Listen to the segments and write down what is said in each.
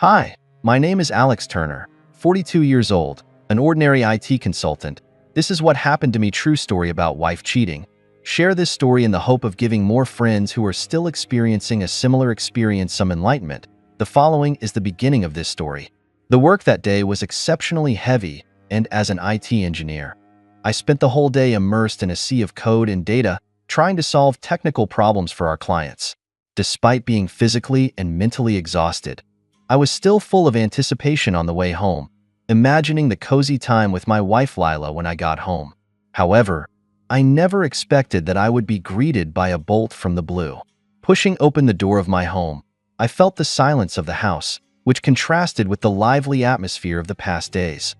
Hi, my name is Alex Turner, 42 years old, an ordinary IT consultant. This is what happened to me, true story about wife cheating. Share this story in the hope of giving more friends who are still experiencing a similar experience some enlightenment. The following is the beginning of this story. The work that day was exceptionally heavy, and as an IT engineer, I spent the whole day immersed in a sea of code and data, trying to solve technical problems for our clients. Despite being physically and mentally exhausted, I was still full of anticipation on the way home, imagining the cozy time with my wife Lila when I got home. However, I never expected that I would be greeted by a bolt from the blue. Pushing open the door of my home, I felt the silence of the house, which contrasted with the lively atmosphere of the past days.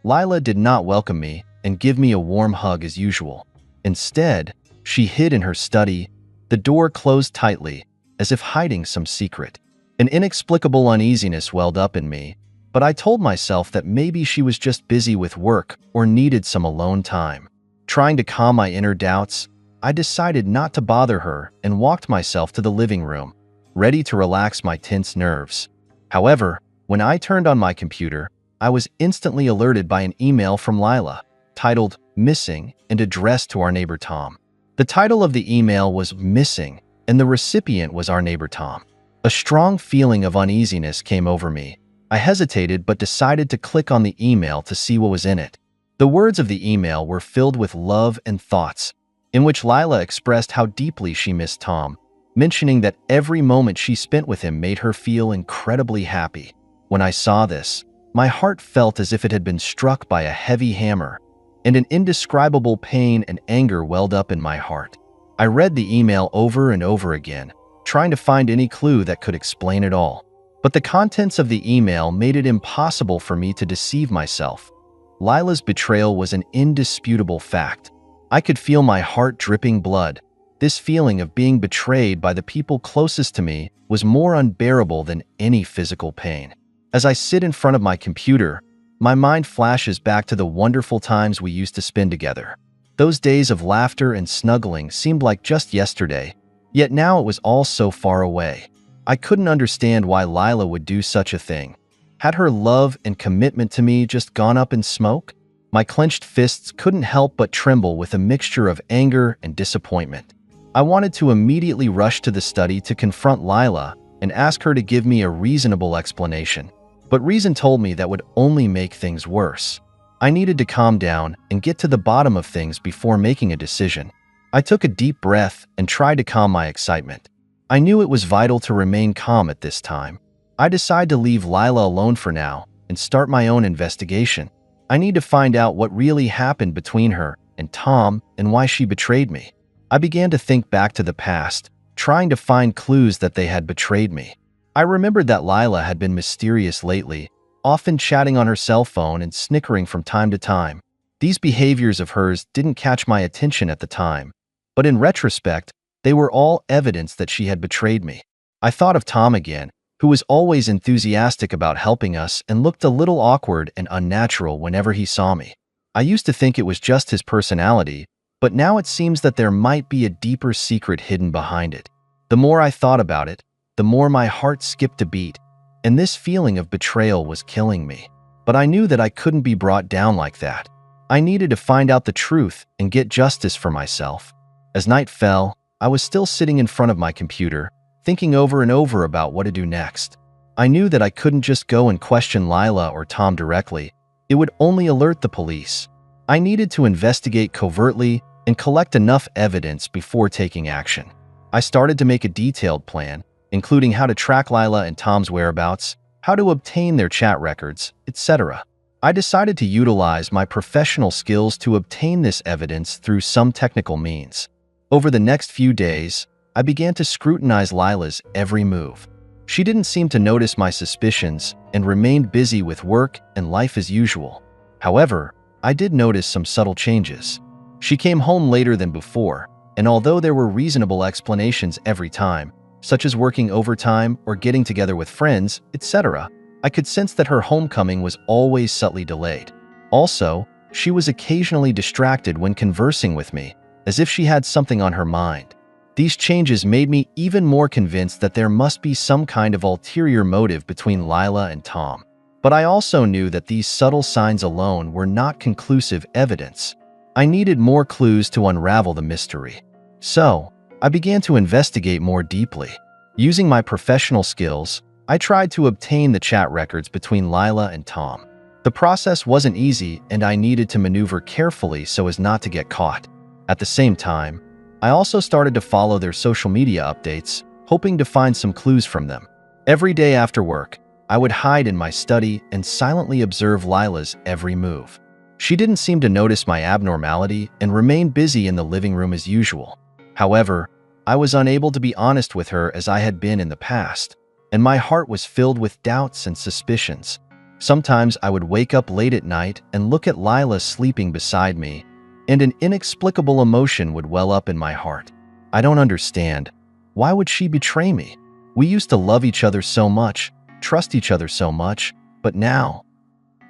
Lila did not welcome me and give me a warm hug as usual. Instead, she hid in her study, the door closed tightly, as if hiding some secret. An inexplicable uneasiness welled up in me, but I told myself that maybe she was just busy with work or needed some alone time. Trying to calm my inner doubts, I decided not to bother her and walked myself to the living room, ready to relax my tense nerves. However, when I turned on my computer, I was instantly alerted by an email from Lila, titled Missing and addressed to our neighbor Tom. The title of the email was Missing, and the recipient was our neighbor Tom. A strong feeling of uneasiness came over me. I hesitated but decided to click on the email to see what was in it. The words of the email were filled with love and thoughts, in which Lila expressed how deeply she missed Tom, mentioning that every moment she spent with him made her feel incredibly happy. When I saw this, my heart felt as if it had been struck by a heavy hammer, and an indescribable pain and anger welled up in my heart. I read the email over and over again, trying to find any clue that could explain it all. But the contents of the email made it impossible for me to deceive myself. Lila's betrayal was an indisputable fact. I could feel my heart dripping blood. This feeling of being betrayed by the people closest to me was more unbearable than any physical pain. As I sit in front of my computer, my mind flashes back to the wonderful times we used to spend together. Those days of laughter and snuggling seemed like just yesterday, yet now it was all so far away. I couldn't understand why Lila would do such a thing. Had her love and commitment to me just gone up in smoke? My clenched fists couldn't help but tremble with a mixture of anger and disappointment. I wanted to immediately rush to the study to confront Lila and ask her to give me a reasonable explanation. But reason told me that would only make things worse. I needed to calm down and get to the bottom of things before making a decision. I took a deep breath and tried to calm my excitement. I knew it was vital to remain calm at this time. I decided to leave Lila alone for now and start my own investigation. I need to find out what really happened between her and Tom and why she betrayed me. I began to think back to the past, trying to find clues that they had betrayed me. I remembered that Lila had been mysterious lately, often chatting on her cell phone and snickering from time to time. These behaviors of hers didn't catch my attention at the time, but in retrospect, they were all evidence that she had betrayed me. I thought of Tom again, who was always enthusiastic about helping us and looked a little awkward and unnatural whenever he saw me. I used to think it was just his personality, but now it seems that there might be a deeper secret hidden behind it. The more I thought about it, the more my heart skipped a beat, and this feeling of betrayal was killing me. But I knew that I couldn't be brought down like that. I needed to find out the truth and get justice for myself. As night fell, I was still sitting in front of my computer, thinking over and over about what to do next. I knew that I couldn't just go and question Lila or Tom directly. It would only alert the police. I needed to investigate covertly and collect enough evidence before taking action. I started to make a detailed plan, including how to track Lila and Tom's whereabouts, how to obtain their chat records, etc. I decided to utilize my professional skills to obtain this evidence through some technical means. Over the next few days, I began to scrutinize Lila's every move. She didn't seem to notice my suspicions and remained busy with work and life as usual. However, I did notice some subtle changes. She came home later than before, and although there were reasonable explanations every time, such as working overtime or getting together with friends, etc., I could sense that her homecoming was always subtly delayed. Also, she was occasionally distracted when conversing with me, as if she had something on her mind. These changes made me even more convinced that there must be some kind of ulterior motive between Lila and Tom. But I also knew that these subtle signs alone were not conclusive evidence. I needed more clues to unravel the mystery. So, I began to investigate more deeply. Using my professional skills, I tried to obtain the chat records between Lila and Tom. The process wasn't easy, and I needed to maneuver carefully so as not to get caught. At the same time, I also started to follow their social media updates, hoping to find some clues from them. Every day after work, I would hide in my study and silently observe Lila's every move. She didn't seem to notice my abnormality and remained busy in the living room as usual. However, I was unable to be honest with her as I had been in the past, and my heart was filled with doubts and suspicions. Sometimes I would wake up late at night and look at Lila sleeping beside me, and an inexplicable emotion would well up in my heart. I don't understand. Why would she betray me? We used to love each other so much, trust each other so much, but now,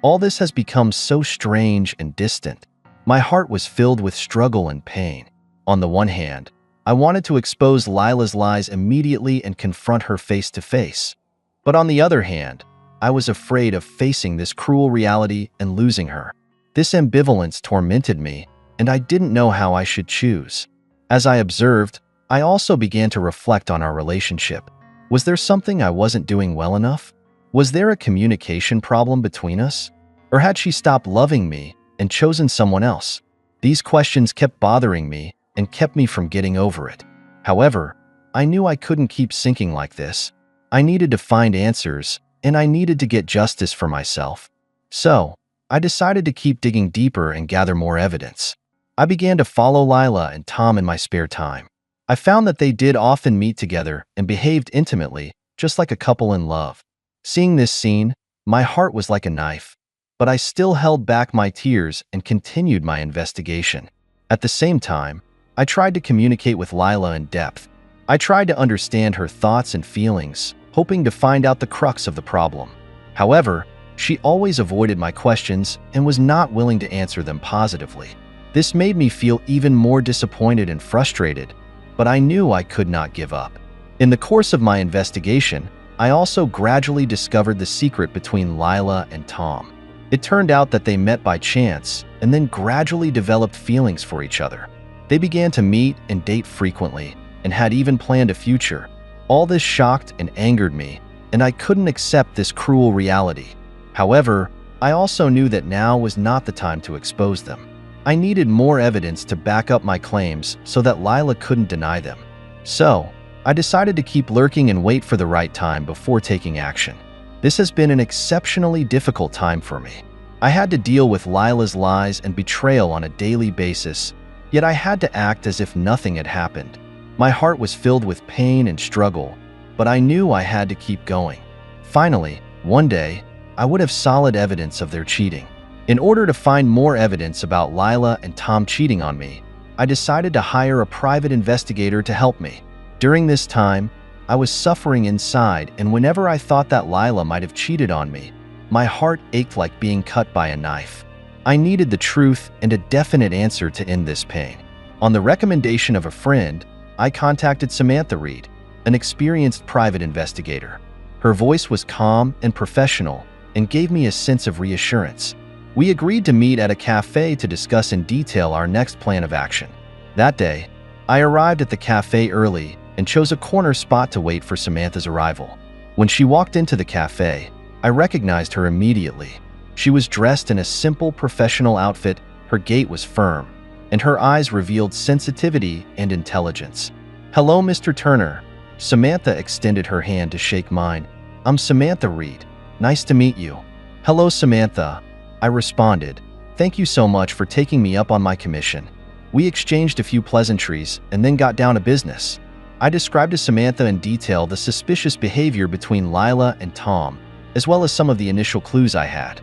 all this has become so strange and distant. My heart was filled with struggle and pain. On the one hand, I wanted to expose Lila's lies immediately and confront her face to face. But on the other hand, I was afraid of facing this cruel reality and losing her. This ambivalence tormented me, and I didn't know how I should choose. As I observed, I also began to reflect on our relationship. Was there something I wasn't doing well enough? Was there a communication problem between us? Or had she stopped loving me and chosen someone else? These questions kept bothering me and kept me from getting over it. However, I knew I couldn't keep sinking like this. I needed to find answers, and I needed to get justice for myself. So, I decided to keep digging deeper and gather more evidence. I began to follow Lila and Tom in my spare time. I found that they did often meet together and behaved intimately, just like a couple in love. Seeing this scene, my heart was like a knife, but I still held back my tears and continued my investigation. At the same time, I tried to communicate with Lila in depth. I tried to understand her thoughts and feelings, hoping to find out the crux of the problem. However, she always avoided my questions and was not willing to answer them positively. This made me feel even more disappointed and frustrated, but I knew I could not give up. In the course of my investigation, I also gradually discovered the secret between Lila and Tom. It turned out that they met by chance and then gradually developed feelings for each other. They began to meet and date frequently and had even planned a future. All this shocked and angered me, and I couldn't accept this cruel reality. However, I also knew that now was not the time to expose them. I needed more evidence to back up my claims so that Lila couldn't deny them. So, I decided to keep lurking and wait for the right time before taking action. This has been an exceptionally difficult time for me. I had to deal with Lila's lies and betrayal on a daily basis, yet I had to act as if nothing had happened. My heart was filled with pain and struggle, but I knew I had to keep going. Finally, one day, I would have solid evidence of their cheating. In order to find more evidence about Lila and Tom cheating on me, I decided to hire a private investigator to help me. During this time, I was suffering inside, and whenever I thought that Lila might have cheated on me, my heart ached like being cut by a knife. I needed the truth and a definite answer to end this pain. On the recommendation of a friend, I contacted Samantha Reed, an experienced private investigator. Her voice was calm and professional and gave me a sense of reassurance. We agreed to meet at a cafe to discuss in detail our next plan of action. That day, I arrived at the cafe early and chose a corner spot to wait for Samantha's arrival. When she walked into the cafe, I recognized her immediately. She was dressed in a simple professional outfit, her gait was firm, and her eyes revealed sensitivity and intelligence. "Hello, Mr. Turner." Samantha extended her hand to shake mine. "I'm Samantha Reed. Nice to meet you." "Hello, Samantha," I responded. "Thank you so much for taking me up on my commission." We exchanged a few pleasantries and then got down to business. I described to Samantha in detail the suspicious behavior between Lila and Tom, as well as some of the initial clues I had.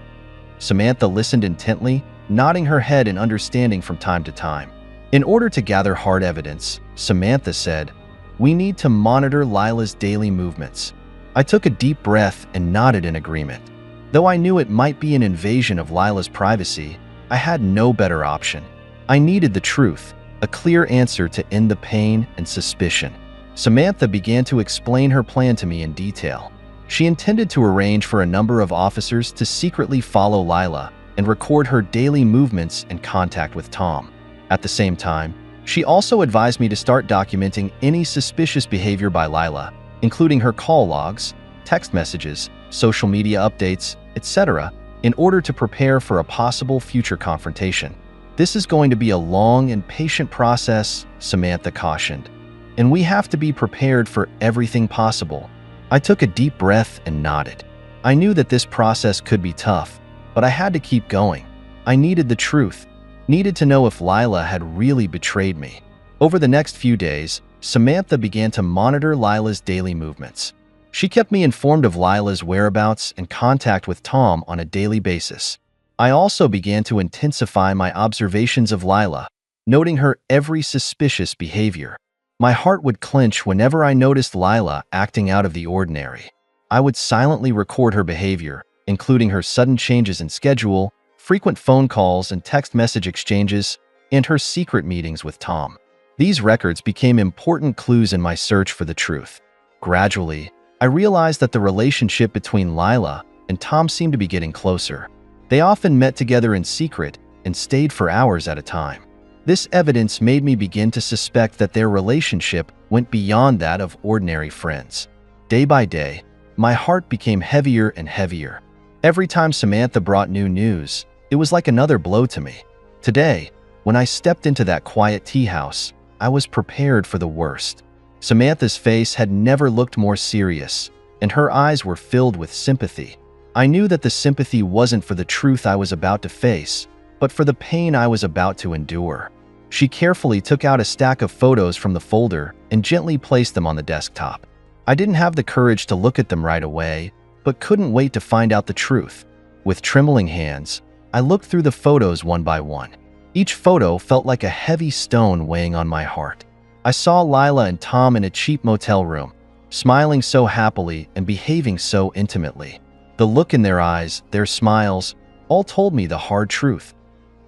Samantha listened intently, nodding her head in understanding from time to time. In order to gather hard evidence, Samantha said, "We need to monitor Lila's daily movements." I took a deep breath and nodded in agreement. Though I knew it might be an invasion of Lila's privacy, I had no better option. I needed the truth, a clear answer to end the pain and suspicion. Samantha began to explain her plan to me in detail. She intended to arrange for a number of officers to secretly follow Lila and record her daily movements and contact with Tom. At the same time, she also advised me to start documenting any suspicious behavior by Lila, including her call logs, text messages, social media updates, etc., in order to prepare for a possible future confrontation. "This is going to be a long and patient process," Samantha cautioned, "and we have to be prepared for everything possible." I took a deep breath and nodded. I knew that this process could be tough, but I had to keep going. I needed the truth, needed to know if Lila had really betrayed me. Over the next few days, Samantha began to monitor Lila's daily movements. She kept me informed of Lila's whereabouts and contact with Tom on a daily basis. I also began to intensify my observations of Lila, noting her every suspicious behavior. My heart would clench whenever I noticed Lila acting out of the ordinary. I would silently record her behavior, including her sudden changes in schedule, frequent phone calls and text message exchanges, and her secret meetings with Tom. These records became important clues in my search for the truth. Gradually, I realized that the relationship between Lila and Tom seemed to be getting closer. They often met together in secret and stayed for hours at a time. This evidence made me begin to suspect that their relationship went beyond that of ordinary friends. Day by day, my heart became heavier and heavier. Every time Samantha brought new news, it was like another blow to me. Today, when I stepped into that quiet tea house, I was prepared for the worst. Samantha's face had never looked more serious, and her eyes were filled with sympathy. I knew that the sympathy wasn't for the truth I was about to face, but for the pain I was about to endure. She carefully took out a stack of photos from the folder and gently placed them on the desktop. I didn't have the courage to look at them right away, but couldn't wait to find out the truth. With trembling hands, I looked through the photos one by one. Each photo felt like a heavy stone weighing on my heart. I saw Lila and Tom in a cheap motel room, smiling so happily and behaving so intimately. The look in their eyes, their smiles, all told me the hard truth.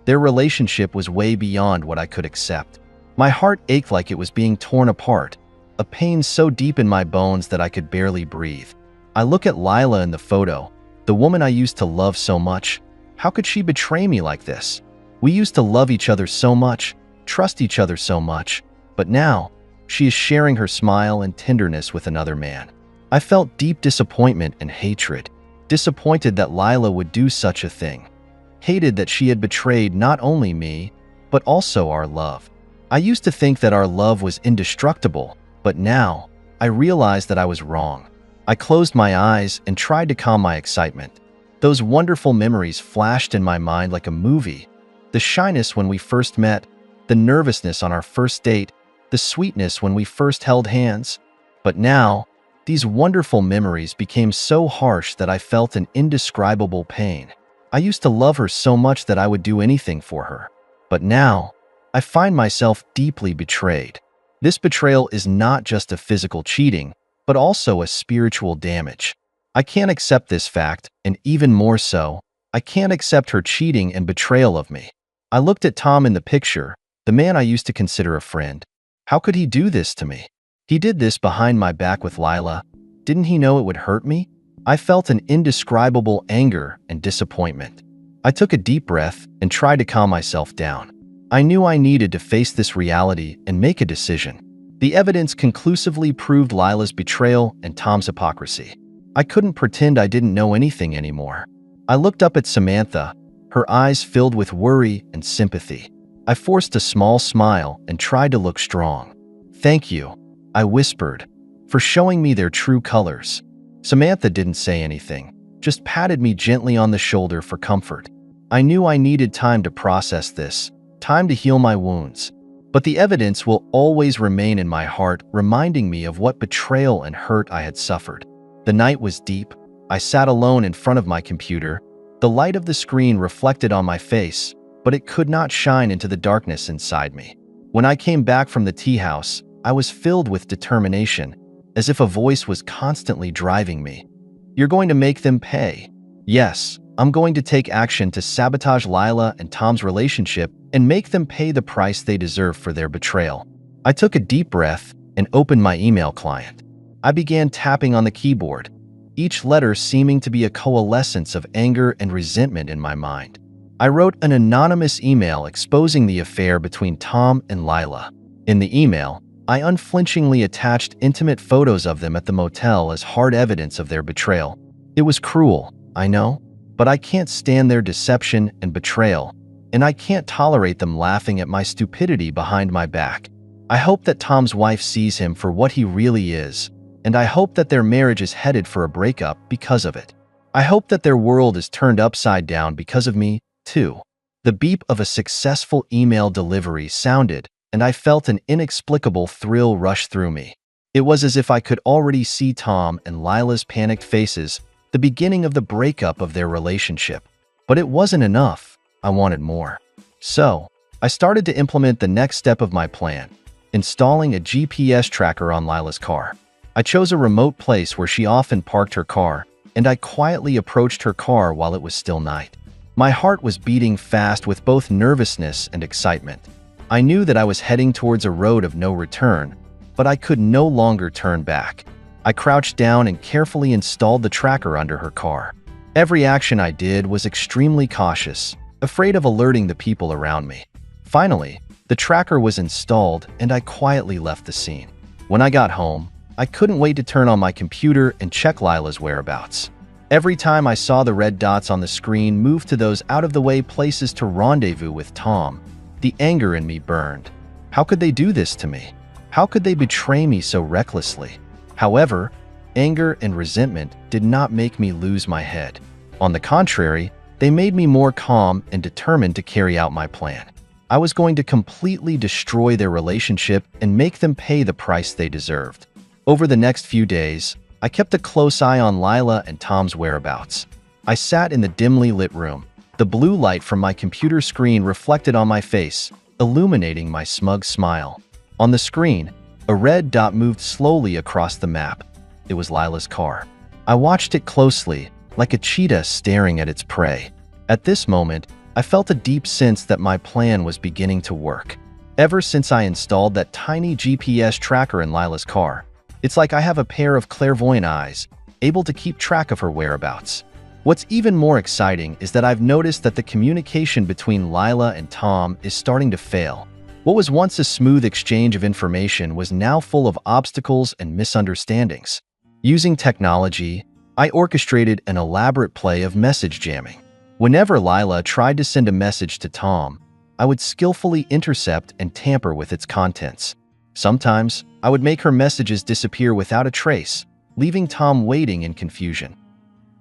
Their relationship was way beyond what I could accept. My heart ached like it was being torn apart, a pain so deep in my bones that I could barely breathe. I look at Lila in the photo, the woman I used to love so much. How could she betray me like this? We used to love each other so much, trust each other so much, but now she is sharing her smile and tenderness with another man. I felt deep disappointment and hatred. Disappointed that Lila would do such a thing. Hated that she had betrayed not only me, but also our love. I used to think that our love was indestructible, but now I realized that I was wrong. I closed my eyes and tried to calm my excitement. Those wonderful memories flashed in my mind like a movie. The shyness when we first met, the nervousness on our first date, the sweetness when we first held hands. But now, these wonderful memories became so harsh that I felt an indescribable pain. I used to love her so much that I would do anything for her. But now, I find myself deeply betrayed. This betrayal is not just a physical cheating, but also a spiritual damage. I can't accept this fact, and even more so, I can't accept her cheating and betrayal of me. I looked at Tom in the picture, the man I used to consider a friend. How could he do this to me? He did this behind my back with Lila. Didn't he know it would hurt me? I felt an indescribable anger and disappointment. I took a deep breath and tried to calm myself down. I knew I needed to face this reality and make a decision. The evidence conclusively proved Lila's betrayal and Tom's hypocrisy. I couldn't pretend I didn't know anything anymore. I looked up at Samantha, her eyes filled with worry and sympathy. I forced a small smile and tried to look strong. "Thank you," I whispered, "for showing me their true colors." Samantha didn't say anything, just patted me gently on the shoulder for comfort. I knew I needed time to process this, time to heal my wounds. But the evidence will always remain in my heart, reminding me of what betrayal and hurt I had suffered. The night was deep. I sat alone in front of my computer. The light of the screen reflected on my face, but it could not shine into the darkness inside me. When I came back from the tea house, I was filled with determination, as if a voice was constantly driving me. "You're going to make them pay." Yes, I'm going to take action to sabotage Lila and Tom's relationship and make them pay the price they deserve for their betrayal. I took a deep breath and opened my email client. I began tapping on the keyboard, each letter seeming to be a coalescence of anger and resentment in my mind. I wrote an anonymous email exposing the affair between Tom and Lila. In the email, I unflinchingly attached intimate photos of them at the motel as hard evidence of their betrayal. It was cruel, I know, but I can't stand their deception and betrayal, and I can't tolerate them laughing at my stupidity behind my back. I hope that Tom's wife sees him for what he really is, and I hope that their marriage is headed for a breakup because of it. I hope that their world is turned upside down because of me, too. The beep of a successful email delivery sounded, and I felt an inexplicable thrill rush through me. It was as if I could already see Tom and Lila's panicked faces, the beginning of the breakup of their relationship. But it wasn't enough. I wanted more. So, I started to implement the next step of my plan, installing a GPS tracker on Lila's car. I chose a remote place where she often parked her car, and I quietly approached her car while it was still night. My heart was beating fast with both nervousness and excitement. I knew that I was heading towards a road of no return, but I could no longer turn back. I crouched down and carefully installed the tracker under her car. Every action I did was extremely cautious, afraid of alerting the people around me. Finally, the tracker was installed and I quietly left the scene. When I got home, I couldn't wait to turn on my computer and check Lila's whereabouts. Every time I saw the red dots on the screen move to those out-of-the-way places to rendezvous with Tom, the anger in me burned. How could they do this to me? How could they betray me so recklessly? However, anger and resentment did not make me lose my head. On the contrary, they made me more calm and determined to carry out my plan. I was going to completely destroy their relationship and make them pay the price they deserved. Over the next few days, I kept a close eye on Lila and Tom's whereabouts. I sat in the dimly lit room. The blue light from my computer screen reflected on my face, illuminating my smug smile. On the screen, a red dot moved slowly across the map. It was Lila's car. I watched it closely, like a cheetah staring at its prey. At this moment, I felt a deep sense that my plan was beginning to work. Ever since I installed that tiny GPS tracker in Lila's car, it's like I have a pair of clairvoyant eyes, able to keep track of her whereabouts. What's even more exciting is that I've noticed that the communication between Lila and Tom is starting to fail. What was once a smooth exchange of information was now full of obstacles and misunderstandings. Using technology, I orchestrated an elaborate play of message jamming. Whenever Lila tried to send a message to Tom, I would skillfully intercept and tamper with its contents. Sometimes, I would make her messages disappear without a trace, leaving Tom waiting in confusion.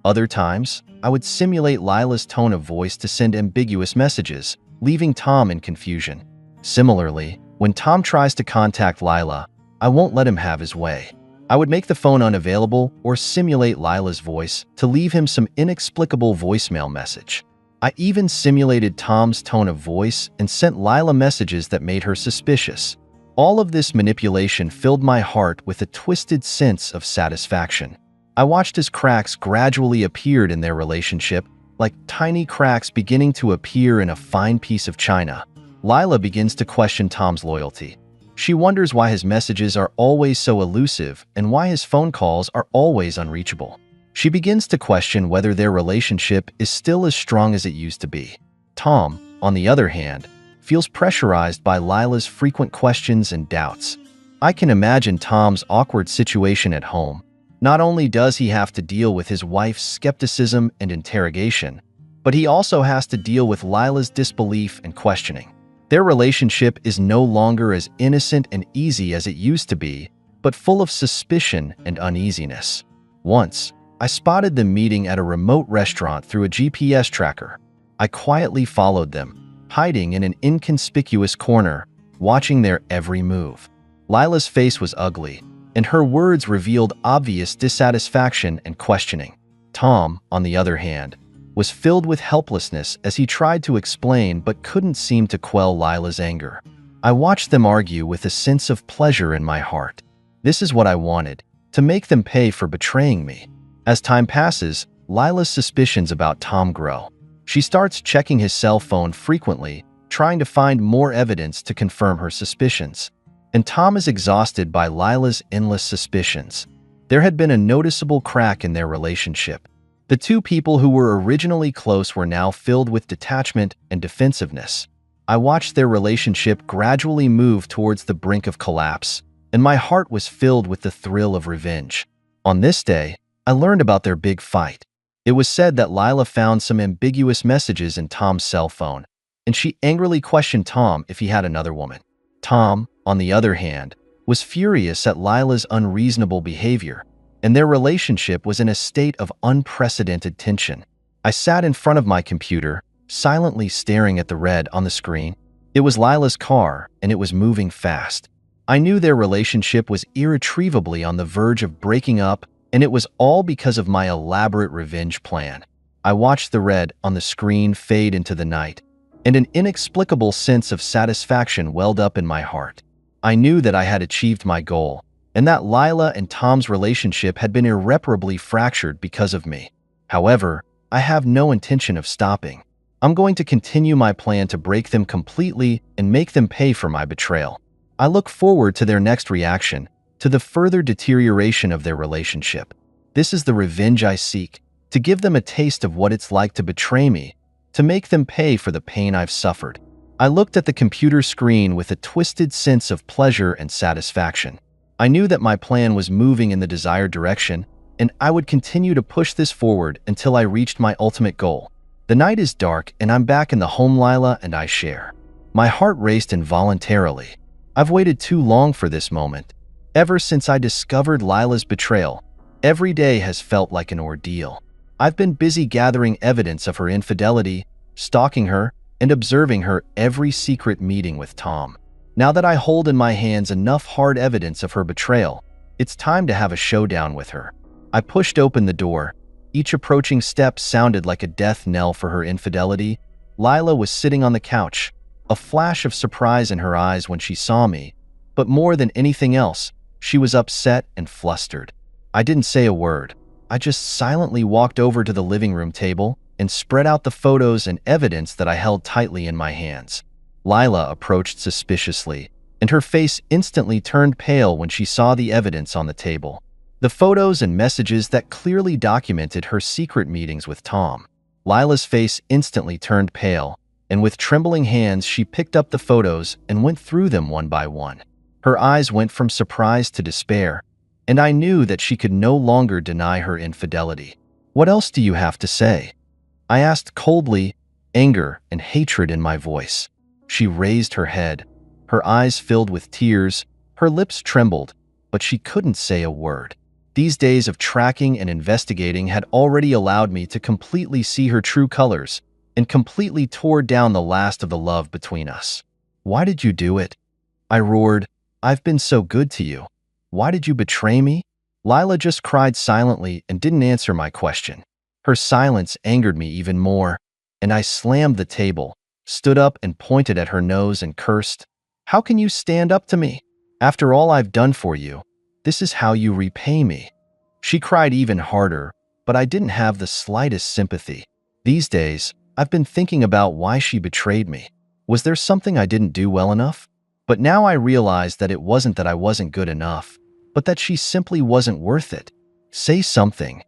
Other times, I would simulate Lila's tone of voice to send ambiguous messages, leaving Tom in confusion. Similarly, when Tom tries to contact Lila, I won't let him have his way. I would make the phone unavailable or simulate Lila's voice to leave him some inexplicable voicemail message. I even simulated Tom's tone of voice and sent Lila messages that made her suspicious. All of this manipulation filled my heart with a twisted sense of satisfaction. I watched as cracks gradually appeared in their relationship, like tiny cracks beginning to appear in a fine piece of china. Lila begins to question Tom's loyalty. She wonders why his messages are always so elusive and why his phone calls are always unreachable. She begins to question whether their relationship is still as strong as it used to be. Tom, on the other hand, feels pressurized by Lila's frequent questions and doubts. I can imagine Tom's awkward situation at home. Not only does he have to deal with his wife's skepticism and interrogation, but he also has to deal with Lila's disbelief and questioning. Their relationship is no longer as innocent and easy as it used to be, but full of suspicion and uneasiness. Once, I spotted them meeting at a remote restaurant through a GPS tracker. I quietly followed them, hiding in an inconspicuous corner, watching their every move. Lila's face was ugly, and her words revealed obvious dissatisfaction and questioning. Tom, on the other hand, was filled with helplessness as he tried to explain but couldn't seem to quell Lila's anger. I watched them argue with a sense of pleasure in my heart. This is what I wanted, to make them pay for betraying me. As time passes, Lila's suspicions about Tom grow. She starts checking his cell phone frequently, trying to find more evidence to confirm her suspicions. And Tom is exhausted by Lila's endless suspicions. There had been a noticeable crack in their relationship. The two people who were originally close were now filled with detachment and defensiveness. I watched their relationship gradually move towards the brink of collapse, and my heart was filled with the thrill of revenge. On this day, I learned about their big fight. It was said that Lila found some ambiguous messages in Tom's cell phone, and she angrily questioned Tom if he had another woman. Tom, on the other hand, was furious at Lila's unreasonable behavior, and their relationship was in a state of unprecedented tension. I sat in front of my computer, silently staring at the red on the screen. It was Lila's car, and it was moving fast. I knew their relationship was irretrievably on the verge of breaking up, and it was all because of my elaborate revenge plan. I watched the red on the screen fade into the night, and an inexplicable sense of satisfaction welled up in my heart. I knew that I had achieved my goal, and that Lila and Tom's relationship had been irreparably fractured because of me. However, I have no intention of stopping. I'm going to continue my plan to break them completely and make them pay for my betrayal. I look forward to their next reaction, to the further deterioration of their relationship. This is the revenge I seek, to give them a taste of what it's like to betray me, to make them pay for the pain I've suffered. I looked at the computer screen with a twisted sense of pleasure and satisfaction. I knew that my plan was moving in the desired direction, and I would continue to push this forward until I reached my ultimate goal. The night is dark, and I'm back in the home Lila and I share. My heart raced involuntarily. I've waited too long for this moment. Ever since I discovered Lila's betrayal, every day has felt like an ordeal. I've been busy gathering evidence of her infidelity, stalking her, and observing her every secret meeting with Tom. Now that I hold in my hands enough hard evidence of her betrayal, it's time to have a showdown with her. I pushed open the door. Each approaching step sounded like a death knell for her infidelity. Lila was sitting on the couch, a flash of surprise in her eyes when she saw me. But more than anything else, she was upset and flustered. I didn't say a word. I just silently walked over to the living room table and spread out the photos and evidence that I held tightly in my hands. Lila approached suspiciously, and her face instantly turned pale when she saw the evidence on the table. The photos and messages that clearly documented her secret meetings with Tom. Lila's face instantly turned pale, and with trembling hands she picked up the photos and went through them one by one. Her eyes went from surprise to despair, and I knew that she could no longer deny her infidelity. "What else do you have to say?" I asked coldly, anger and hatred in my voice. She raised her head, her eyes filled with tears, her lips trembled, but she couldn't say a word. These days of tracking and investigating had already allowed me to completely see her true colors and completely tore down the last of the love between us. "Why did you do it?" I roared. "I've been so good to you. Why did you betray me?" Lila just cried silently and didn't answer my question. Her silence angered me even more, and I slammed the table, stood up and pointed at her nose and cursed. "How can you stand up to me? After all I've done for you, this is how you repay me." She cried even harder, but I didn't have the slightest sympathy. These days, I've been thinking about why she betrayed me. Was there something I didn't do well enough? But now I realized that it wasn't that I wasn't good enough, but that she simply wasn't worth it. "Say something,"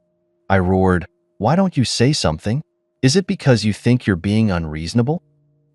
I roared. "Why don't you say something? Is it because you think you're being unreasonable?"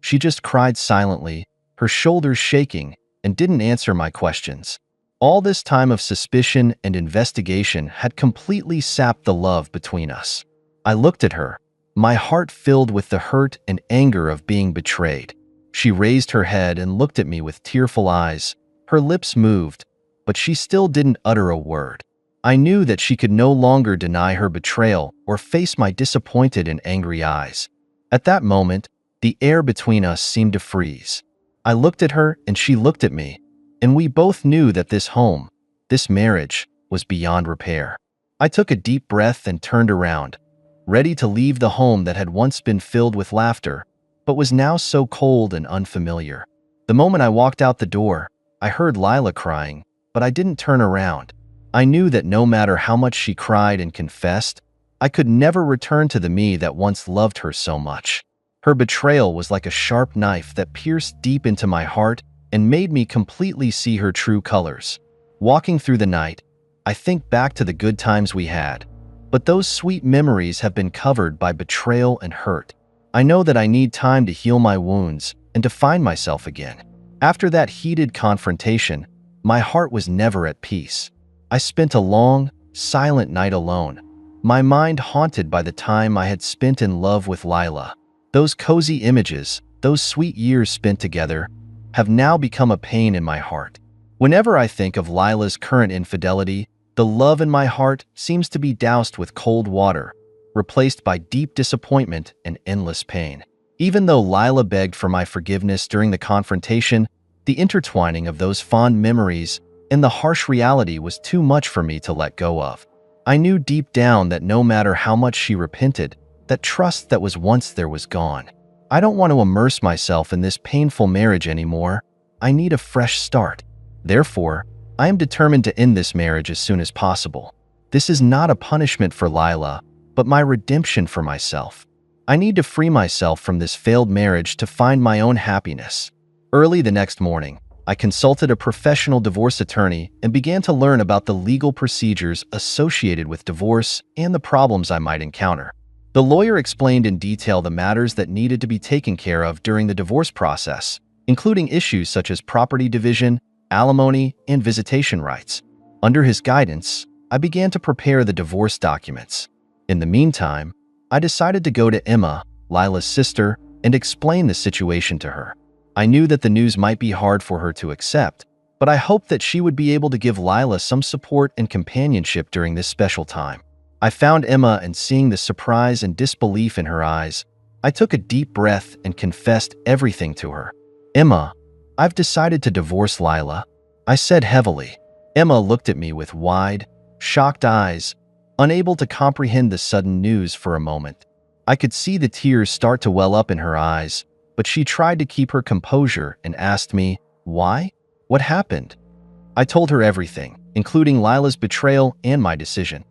She just cried silently, her shoulders shaking, and didn't answer my questions. All this time of suspicion and investigation had completely sapped the love between us. I looked at her, my heart filled with the hurt and anger of being betrayed. She raised her head and looked at me with tearful eyes. Her lips moved, but she still didn't utter a word. I knew that she could no longer deny her betrayal or face my disappointed and angry eyes. At that moment, the air between us seemed to freeze. I looked at her and she looked at me, and we both knew that this home, this marriage, was beyond repair. I took a deep breath and turned around, ready to leave the home that had once been filled with laughter, but was now so cold and unfamiliar. The moment I walked out the door, I heard Lila crying, but I didn't turn around. I knew that no matter how much she cried and confessed, I could never return to the me that once loved her so much. Her betrayal was like a sharp knife that pierced deep into my heart and made me completely see her true colors. Walking through the night, I think back to the good times we had, but those sweet memories have been covered by betrayal and hurt. I know that I need time to heal my wounds and to find myself again. After that heated confrontation, my heart was never at peace. I spent a long, silent night alone, my mind haunted by the time I had spent in love with Lila. Those cozy images, those sweet years spent together, have now become a pain in my heart. Whenever I think of Lila's current infidelity, the love in my heart seems to be doused with cold water, replaced by deep disappointment and endless pain. Even though Lila begged for my forgiveness during the confrontation, the intertwining of those fond memories and the harsh reality was too much for me to let go of. I knew deep down that no matter how much she repented, that trust that was once there was gone. I don't want to immerse myself in this painful marriage anymore. I need a fresh start. Therefore, I am determined to end this marriage as soon as possible. This is not a punishment for Lila, but my redemption for myself. I need to free myself from this failed marriage to find my own happiness. Early the next morning, I consulted a professional divorce attorney and began to learn about the legal procedures associated with divorce and the problems I might encounter. The lawyer explained in detail the matters that needed to be taken care of during the divorce process, including issues such as property division, alimony, and visitation rights. Under his guidance, I began to prepare the divorce documents. In the meantime, I decided to go to Emma, Lila's sister, and explain the situation to her. I knew that the news might be hard for her to accept, but I hoped that she would be able to give Lila some support and companionship during this special time. I found Emma, and seeing the surprise and disbelief in her eyes, I took a deep breath and confessed everything to her. "Emma, I've decided to divorce Lila," I said heavily. Emma looked at me with wide, shocked eyes, unable to comprehend the sudden news for a moment. I could see the tears start to well up in her eyes, but she tried to keep her composure and asked me, "Why? What happened?" I told her everything, including Lila's betrayal and my decision.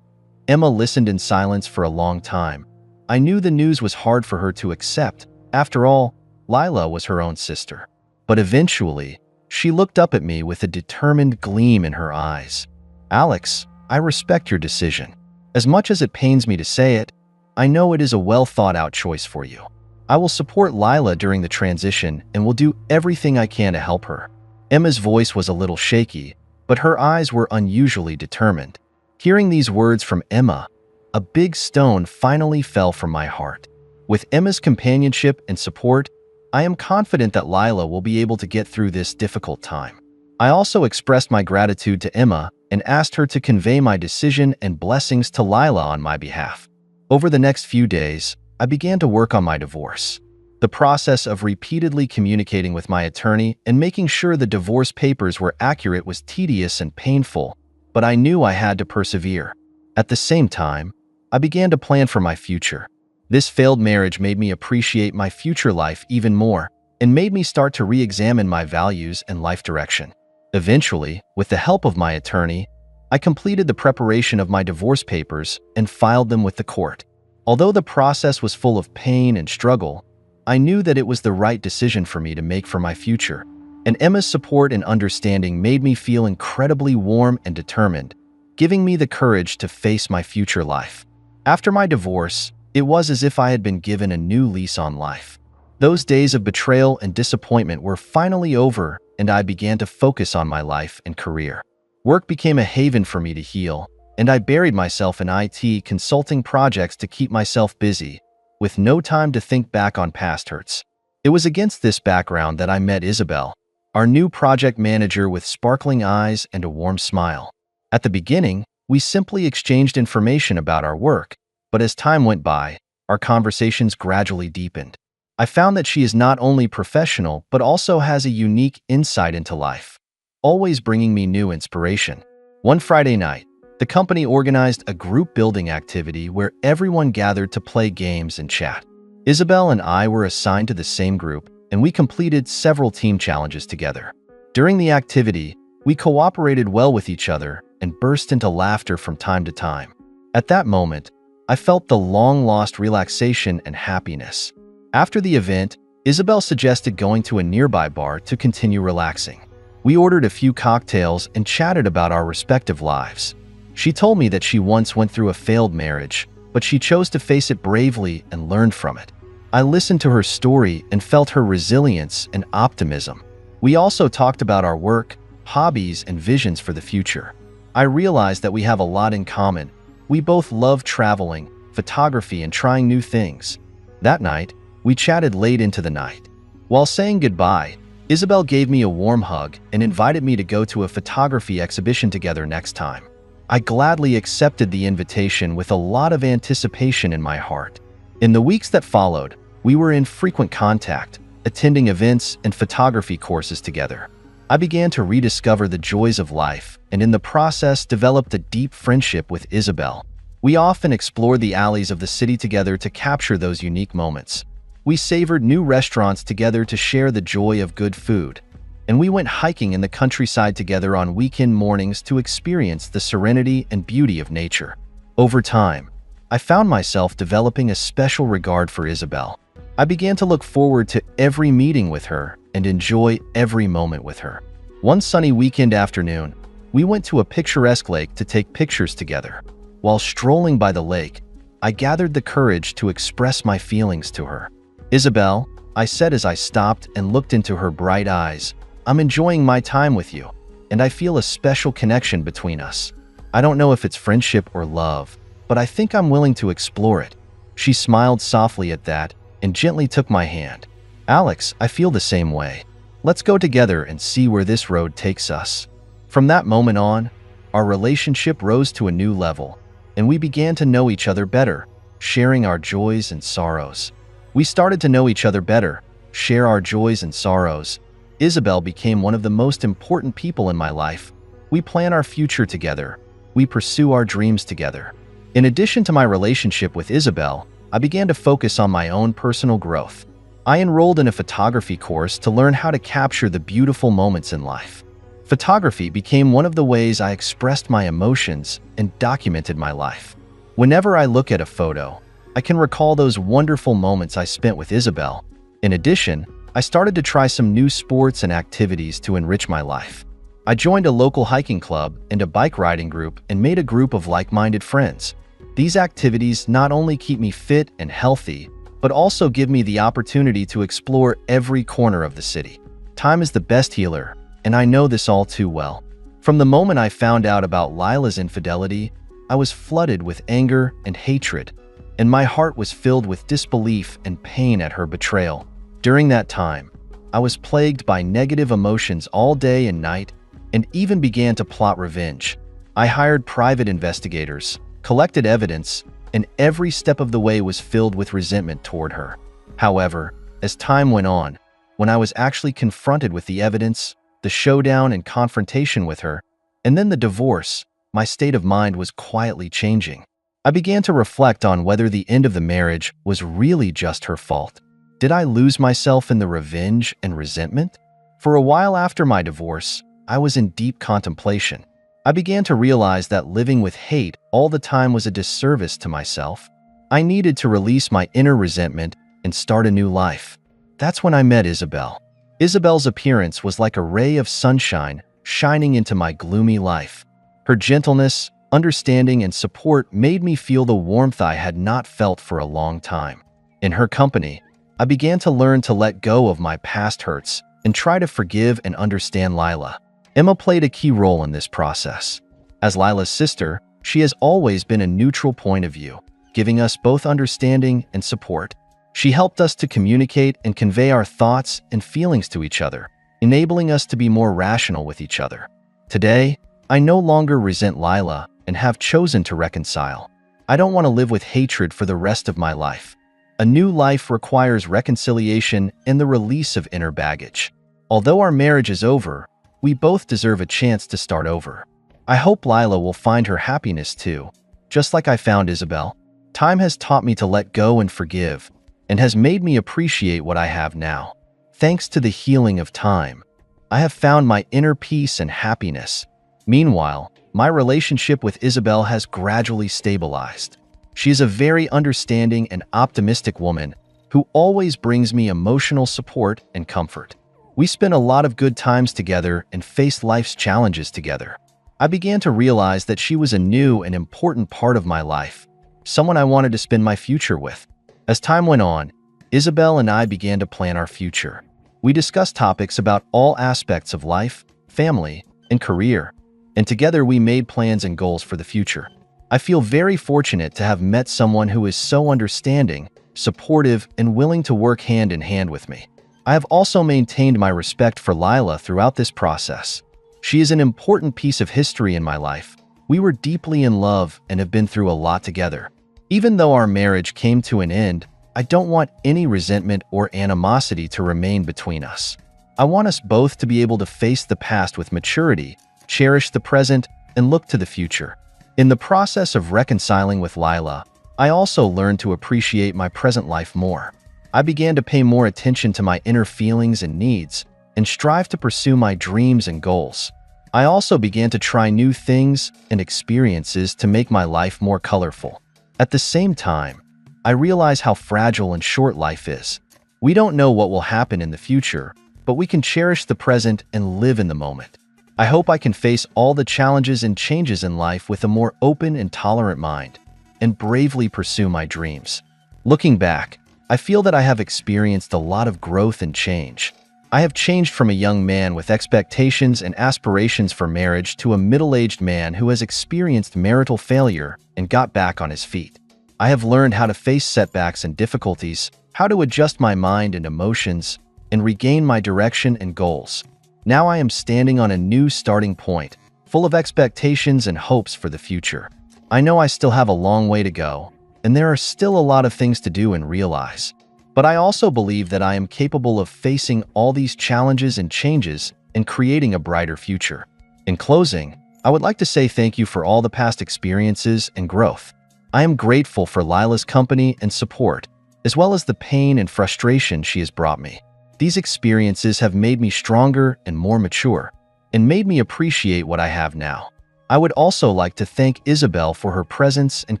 Emma listened in silence for a long time. I knew the news was hard for her to accept. After all, Lila was her own sister. But eventually, she looked up at me with a determined gleam in her eyes. "Alex, I respect your decision. As much as it pains me to say it, I know it is a well-thought-out choice for you. I will support Lila during the transition and will do everything I can to help her." Emma's voice was a little shaky, but her eyes were unusually determined. Hearing these words from Emma, a big stone finally fell from my heart. With Emma's companionship and support, I am confident that Lila will be able to get through this difficult time. I also expressed my gratitude to Emma and asked her to convey my decision and blessings to Lila on my behalf. Over the next few days, I began to work on my divorce. The process of repeatedly communicating with my attorney and making sure the divorce papers were accurate was tedious and painful, but I knew I had to persevere. At the same time, I began to plan for my future. This failed marriage made me appreciate my future life even more and made me start to re-examine my values and life direction. Eventually, with the help of my attorney, I completed the preparation of my divorce papers and filed them with the court. Although the process was full of pain and struggle, I knew that it was the right decision for me to make for my future, and Emma's support and understanding made me feel incredibly warm and determined, giving me the courage to face my future life. After my divorce, it was as if I had been given a new lease on life. Those days of betrayal and disappointment were finally over, and I began to focus on my life and career. Work became a haven for me to heal, and I buried myself in IT consulting projects to keep myself busy, with no time to think back on past hurts. It was against this background that I met Isabel, our new project manager with sparkling eyes and a warm smile. At the beginning, we simply exchanged information about our work, but as time went by, our conversations gradually deepened. I found that she is not only professional but also has a unique insight into life, always bringing me new inspiration. One Friday night, the company organized a group building activity where everyone gathered to play games and chat. Isabel and I were assigned to the same group, and we completed several team challenges together. During the activity, we cooperated well with each other and burst into laughter from time to time. At that moment, I felt the long-lost relaxation and happiness. After the event, Isabel suggested going to a nearby bar to continue relaxing. We ordered a few cocktails and chatted about our respective lives. She told me that she once went through a failed marriage, but she chose to face it bravely and learned from it. I listened to her story and felt her resilience and optimism. We also talked about our work, hobbies, and visions for the future. I realized that we have a lot in common. We both love traveling, photography, and trying new things. That night, we chatted late into the night. While saying goodbye, Isabel gave me a warm hug and invited me to go to a photography exhibition together next time. I gladly accepted the invitation with a lot of anticipation in my heart. In the weeks that followed, we were in frequent contact, attending events and photography courses together. I began to rediscover the joys of life and in the process developed a deep friendship with Isabel. We often explored the alleys of the city together to capture those unique moments. We savored new restaurants together to share the joy of good food. And we went hiking in the countryside together on weekend mornings to experience the serenity and beauty of nature. Over time, I found myself developing a special regard for Isabel. I began to look forward to every meeting with her and enjoy every moment with her. One sunny weekend afternoon, we went to a picturesque lake to take pictures together. While strolling by the lake, I gathered the courage to express my feelings to her. "Isabel," I said as I stopped and looked into her bright eyes, "I'm enjoying my time with you, and I feel a special connection between us. I don't know if it's friendship or love, but I think I'm willing to explore it." She smiled softly at that and gently took my hand. "Alex, I feel the same way. Let's go together and see where this road takes us." From that moment on, our relationship rose to a new level, and we began to know each other better, sharing our joys and sorrows. We started to know each other better, share our joys and sorrows. Isabel became one of the most important people in my life. We plan our future together. We pursue our dreams together. In addition to my relationship with Isabel, I began to focus on my own personal growth. I enrolled in a photography course to learn how to capture the beautiful moments in life. Photography became one of the ways I expressed my emotions and documented my life. Whenever I look at a photo, I can recall those wonderful moments I spent with Isabel. In addition, I started to try some new sports and activities to enrich my life. I joined a local hiking club and a bike riding group and made a group of like-minded friends. These activities not only keep me fit and healthy, but also give me the opportunity to explore every corner of the city. Time is the best healer, and I know this all too well. From the moment I found out about Lila's infidelity, I was flooded with anger and hatred, and my heart was filled with disbelief and pain at her betrayal. During that time, I was plagued by negative emotions all day and night, and even began to plot revenge. I hired private investigators, collected evidence, and every step of the way was filled with resentment toward her. However, as time went on, when I was actually confronted with the evidence, the showdown and confrontation with her, and then the divorce, my state of mind was quietly changing. I began to reflect on whether the end of the marriage was really just her fault. Did I lose myself in the revenge and resentment? For a while after my divorce, I was in deep contemplation. I began to realize that living with hate all the time was a disservice to myself. I needed to release my inner resentment and start a new life. That's when I met Isabel. Isabel's appearance was like a ray of sunshine shining into my gloomy life. Her gentleness, understanding, and support made me feel the warmth I had not felt for a long time. In her company, I began to learn to let go of my past hurts and try to forgive and understand Lila. Emma played a key role in this process. As Lila's sister, she has always been a neutral point of view, giving us both understanding and support. She helped us to communicate and convey our thoughts and feelings to each other, enabling us to be more rational with each other. Today, I no longer resent Lila and have chosen to reconcile. I don't want to live with hatred for the rest of my life. A new life requires reconciliation and the release of inner baggage. Although our marriage is over, we both deserve a chance to start over. I hope Lila will find her happiness too, just like I found Isabel. Time has taught me to let go and forgive, and has made me appreciate what I have now. Thanks to the healing of time, I have found my inner peace and happiness. Meanwhile, my relationship with Isabel has gradually stabilized. She is a very understanding and optimistic woman who always brings me emotional support and comfort. We spent a lot of good times together and faced life's challenges together. I began to realize that she was a new and important part of my life, someone I wanted to spend my future with. As time went on, Isabel and I began to plan our future. We discussed topics about all aspects of life, family, and career, and together we made plans and goals for the future. I feel very fortunate to have met someone who is so understanding, supportive, and willing to work hand in hand with me. I have also maintained my respect for Lila throughout this process. She is an important piece of history in my life. We were deeply in love and have been through a lot together. Even though our marriage came to an end, I don't want any resentment or animosity to remain between us. I want us both to be able to face the past with maturity, cherish the present, and look to the future. In the process of reconciling with Lila, I also learned to appreciate my present life more. I began to pay more attention to my inner feelings and needs, and strive to pursue my dreams and goals. I also began to try new things and experiences to make my life more colorful. At the same time, I realize how fragile and short life is. We don't know what will happen in the future, but we can cherish the present and live in the moment. I hope I can face all the challenges and changes in life with a more open and tolerant mind, and bravely pursue my dreams. Looking back, I feel that I have experienced a lot of growth and change. I have changed from a young man with expectations and aspirations for marriage to a middle-aged man who has experienced marital failure and got back on his feet. I have learned how to face setbacks and difficulties, how to adjust my mind and emotions, and regain my direction and goals. Now I am standing on a new starting point, full of expectations and hopes for the future. I know I still have a long way to go, and there are still a lot of things to do and realize. But I also believe that I am capable of facing all these challenges and changes and creating a brighter future. In closing, I would like to say thank you for all the past experiences and growth. I am grateful for Lila's company and support, as well as the pain and frustration she has brought me. These experiences have made me stronger and more mature, and made me appreciate what I have now. I would also like to thank Isabel for her presence and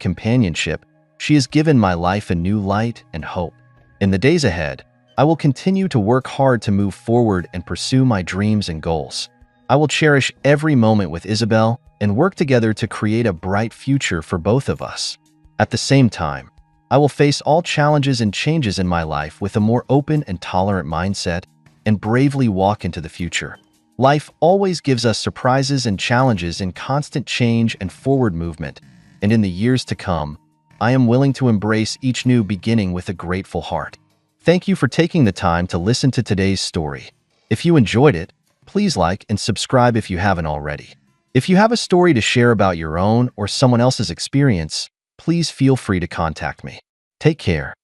companionship. She has given my life a new light and hope. In the days ahead, I will continue to work hard to move forward and pursue my dreams and goals. I will cherish every moment with Isabel and work together to create a bright future for both of us. At the same time, I will face all challenges and changes in my life with a more open and tolerant mindset and bravely walk into the future. Life always gives us surprises and challenges in constant change and forward movement, and in the years to come, I am willing to embrace each new beginning with a grateful heart. Thank you for taking the time to listen to today's story. If you enjoyed it, please like and subscribe if you haven't already. If you have a story to share about your own or someone else's experience, please feel free to contact me. Take care.